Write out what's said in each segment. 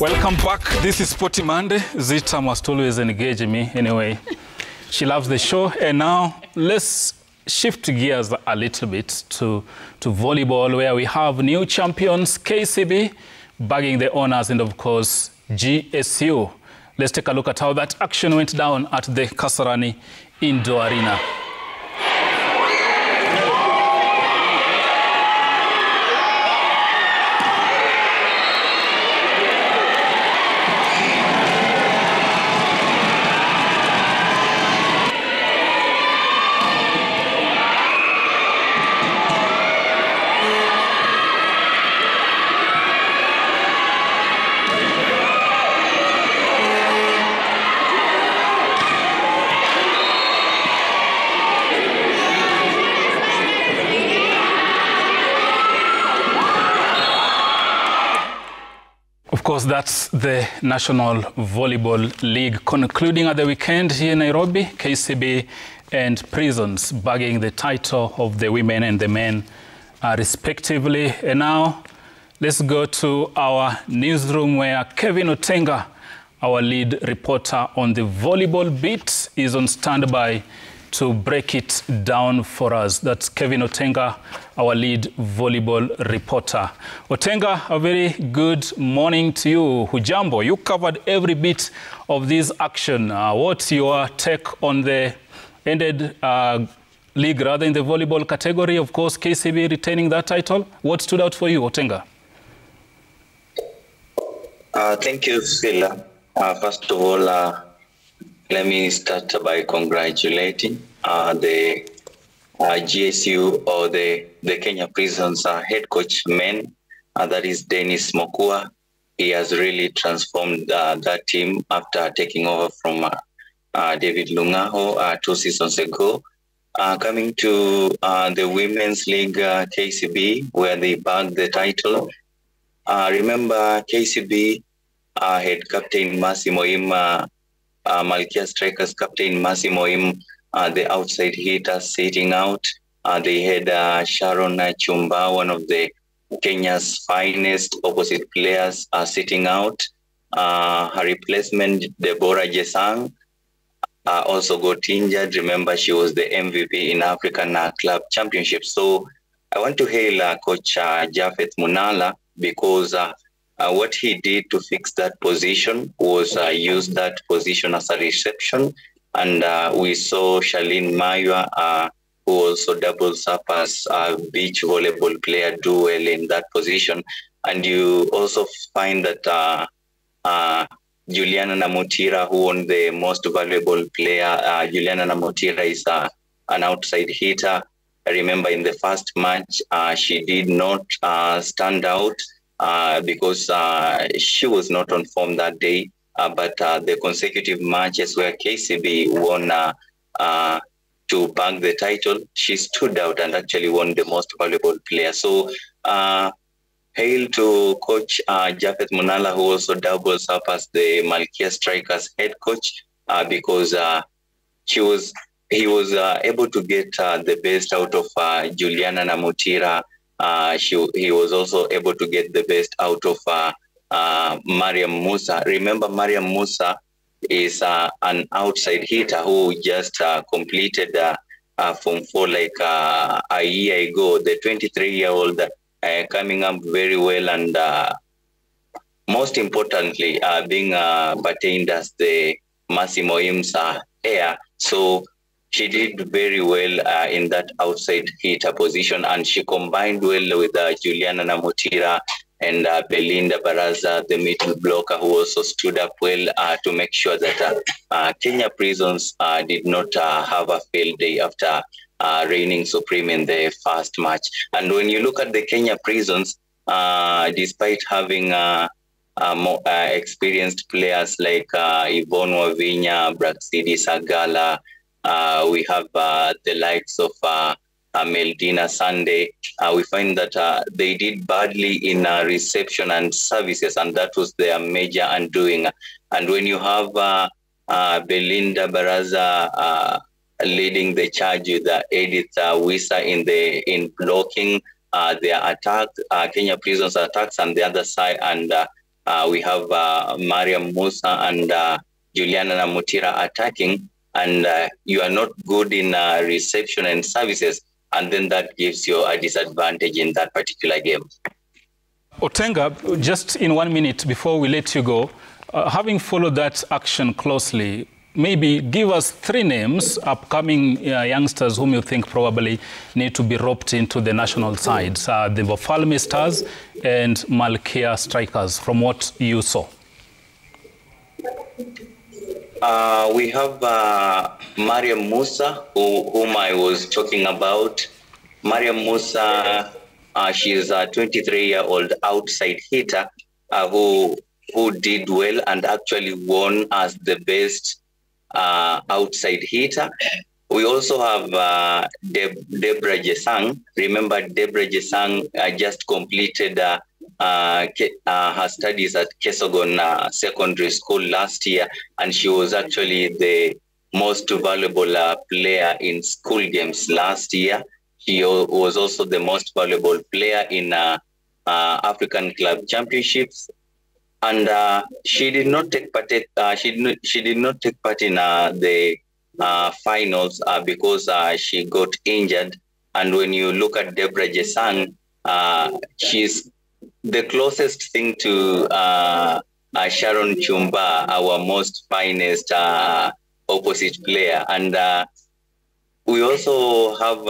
Welcome back. This is Sporty Monday. Zita must always engage me anyway. She loves the show. And now let's shift gears a little bit to volleyball, where we have new champions, KCB, bagging the honors, and of course, GSU. Let's take a look at how that action went down at the Kasarani Indoor Arena. Of course, that's the National Volleyball League concluding at the weekend here in Nairobi. KCB and Prisons bagging the title of the women and the men respectively. And now let's go to our newsroom, where Kevin Otenga, our lead reporter on the volleyball beat, is on standby to break it down for us. That's Kevin Otenga, our lead volleyball reporter. Otenga, a very good morning to you. Hujambo, you covered every bit of this action. What's your take on the ended league, rather, in the volleyball category? Of course, KCB retaining that title. What stood out for you, Otenga? Thank you, Sila. First of all, let me start by congratulating the GSU, or the Kenya Prisons head coach men, that is Dennis Mokua. He has really transformed that team after taking over from David Lungaho 2 seasons ago. Coming to the Women's League, KCB, where they bagged the title. Remember, KCB head captain Massimo Im, Malkia Strikers captain Massimo Im, the outside hitter, sitting out. They had Sharon Chumba, one of the Kenya's finest opposite players, sitting out. Her replacement, Deborah Jesang, also got injured. Remember, she was the MVP in African Club Championship. So I want to hail Coach Japhet Munala, because what he did to fix that position was use that position as a reception. And we saw Charlene Maywa, who also doubles up as a beach volleyball player, do well in that position. And you also find that Juliana Namutira, who won the most valuable player, Juliana Namutira is an outside hitter. I remember in the first match, she did not stand out because she was not on form that day. But the consecutive matches where KCB won to bag the title, she stood out and actually won the most valuable player. So hail to Coach Japhet Munala, who also doubles up as the Malkia Strikers head coach, because he was able to get the best out of Juliana Namutira. He was also able to get the best out of Mariam Musa. Remember, Mariam Musa is an outside hitter who just completed Form 4 like a year ago. The 23-year-old coming up very well, and most importantly, being pertained as the Massimo Im's heir. So she did very well in that outside hitter position, and she combined well with Juliana Namutira and Belinda Baraza, the middle blocker, who also stood up well to make sure that Kenya Prisons did not have a failed day after reigning supreme in the first match. And when you look at the Kenya Prisons, despite having more experienced players like Yvonne Wavinya, Braxidi Sagala, we have the likes of Meldina Sunday, we find that they did badly in reception and services, and that was their major undoing. And when you have Belinda Baraza leading the charge with Edith Wisa in blocking their attack, Kenya Prisons attacks on the other side, and we have Mariam Musa and Juliana Namutira attacking, and you are not good in reception and services, and then that gives you a disadvantage in that particular game. Otenga, just in 1 minute before we let you go, having followed that action closely, maybe give us 3 names, upcoming youngsters whom you think probably need to be roped into the national side, the Bafalme Stars and Malkia Strikers, from what you saw. We have Mariam Musa, whom I was talking about. Mariam Musa, she is a 23-year-old outside hitter who did well and actually won as the best outside hitter. We also have Deborah Jesang. Remember, Deborah Jesang just completed her studies at Kesogon Secondary School last year, and she was actually the most valuable player in school games last year. She was also the most valuable player in African Club Championships, and she did not take part. She did not take part in the finals because she got injured. And when you look at Deborah Jesang, she's the closest thing to Sharon Chumba, our most finest opposite player. And we also have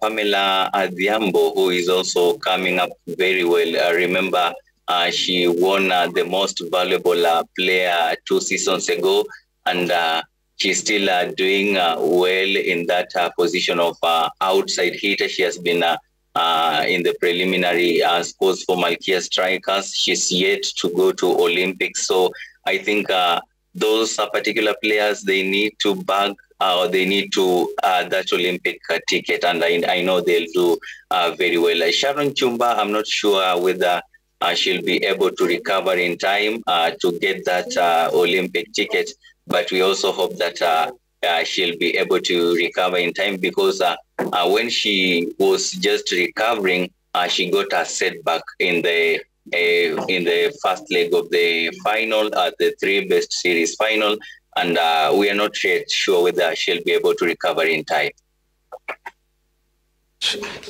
Pamela Adhiambo, who is also coming up very well. Remember, she won the most valuable player 2 seasons ago, and she's still doing well in that position of outside hitter. She has been in the preliminary scores for Malkia Strikers. She's yet to go to Olympics. So I think those particular players, they need to bag or they need to that Olympic ticket, and I know they'll do very well. Sharon Chumba, I'm not sure whether she'll be able to recover in time to get that Olympic ticket, but we also hope that she'll be able to recover in time, because when she was just recovering, she got a setback in the first leg of the final, the 3 best series final, and we are not yet sure whether she'll be able to recover in time.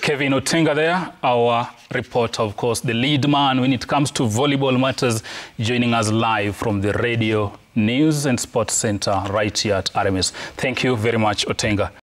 Kevin Otenga there, our reporter, of course, the lead man when it comes to volleyball matters, joining us live from the Radio News and Sports Center right here at RMS. Thank you very much, Otenga.